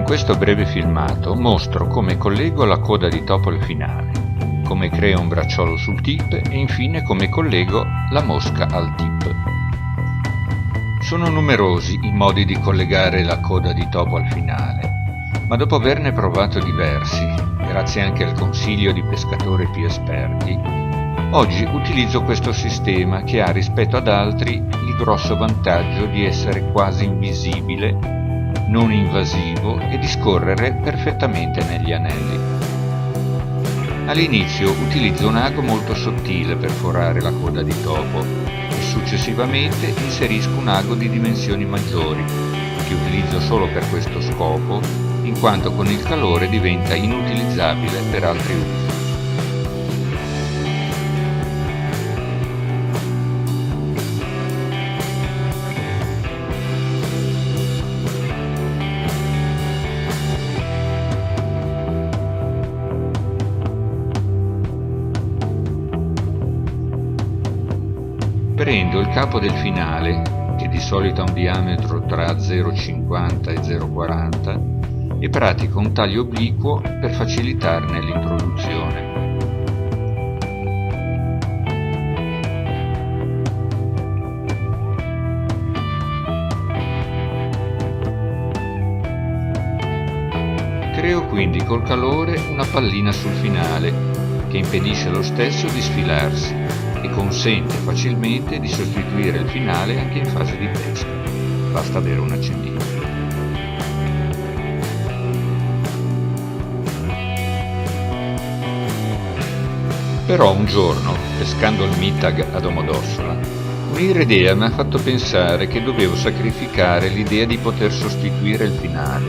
In questo breve filmato mostro come collego la coda di topo al finale, come creo un bracciolo sul tip e infine come collego la mosca al tip. Sono numerosi i modi di collegare la coda di topo al finale, ma dopo averne provato diversi, grazie anche al consiglio di pescatori più esperti, oggi utilizzo questo sistema che ha rispetto ad altri il grosso vantaggio di essere quasi invisibile, non invasivo e di scorrere perfettamente negli anelli. All'inizio utilizzo un ago molto sottile per forare la coda di topo e successivamente inserisco un ago di dimensioni maggiori, che utilizzo solo per questo scopo, in quanto con il calore diventa inutilizzabile per altri usi. Prendo il capo del finale, che di solito ha un diametro tra 0,50 e 0,40, e pratico un taglio obliquo per facilitarne l'introduzione. Creo quindi col calore una pallina sul finale, che impedisce lo stesso di sfilarsi e consente facilmente di sostituire il finale anche in fase di pesca. Basta avere un accendino. Però un giorno, pescando il Mittag a Domodossola, un'idea mi ha fatto pensare che dovevo sacrificare l'idea di poter sostituire il finale,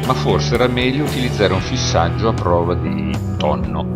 ma forse era meglio utilizzare un fissaggio a prova di tonno.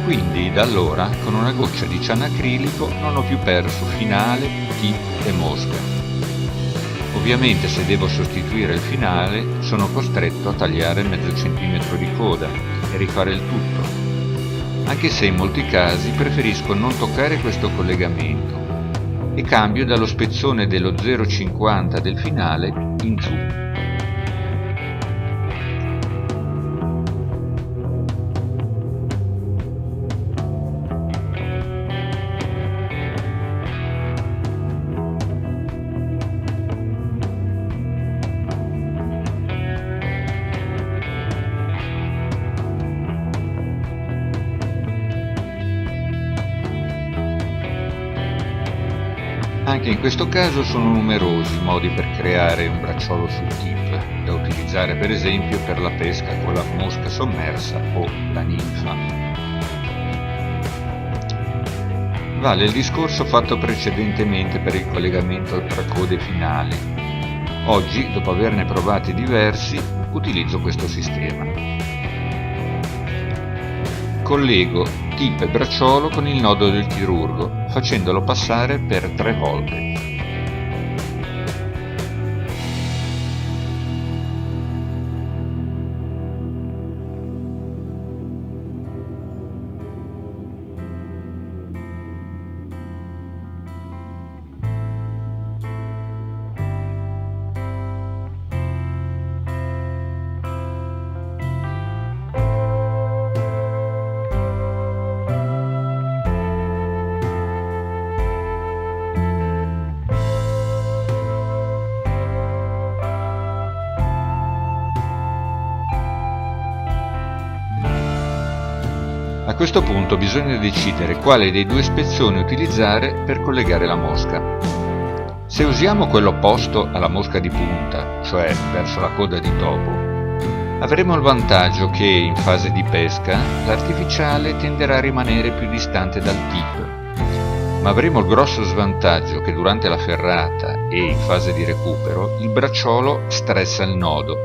Quindi da allora con una goccia di ciano acrilico non ho più perso finale, tip e mosca. Ovviamente se devo sostituire il finale sono costretto a tagliare mezzo centimetro di coda e rifare il tutto, anche se in molti casi preferisco non toccare questo collegamento e cambio dallo spezzone dello 0,50 del finale in giù. Anche in questo caso sono numerosi i modi per creare un bracciolo sul tip, da utilizzare per esempio per la pesca con la mosca sommersa o la ninfa. Vale il discorso fatto precedentemente per il collegamento tra code finali. Oggi, dopo averne provati diversi, utilizzo questo sistema. Collego tip e bracciolo con il nodo del chirurgo, facendolo passare per 3 volte. A questo punto bisogna decidere quale dei due spezzoni utilizzare per collegare la mosca. Se usiamo quello opposto alla mosca di punta, cioè verso la coda di topo, Avremo il vantaggio che, in fase di pesca, l'artificiale tenderà a rimanere più distante dal tip, ma avremo il grosso svantaggio che durante la ferrata e in fase di recupero il bracciolo stressa il nodo.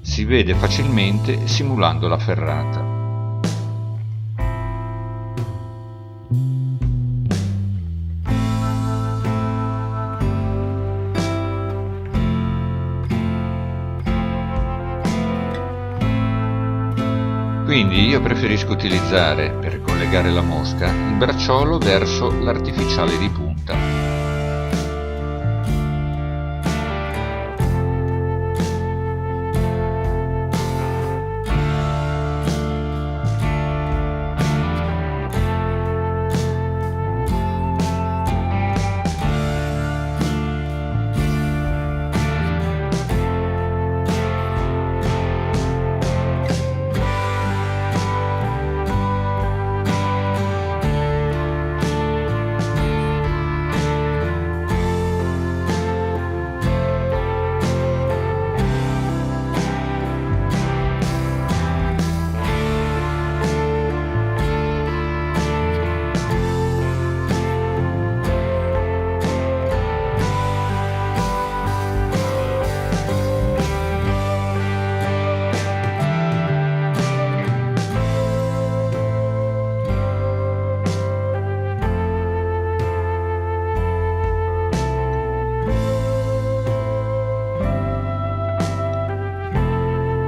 Si vede facilmente simulando la ferrata. Quindi io preferisco utilizzare, per collegare la mosca, il bracciolo verso l'artificiale di punta.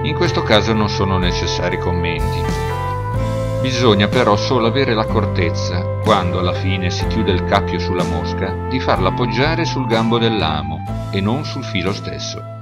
In questo caso non sono necessari commenti. Bisogna però solo avere l'accortezza, quando alla fine si chiude il cappio sulla mosca, di farla appoggiare sul gambo dell'amo e non sul filo stesso.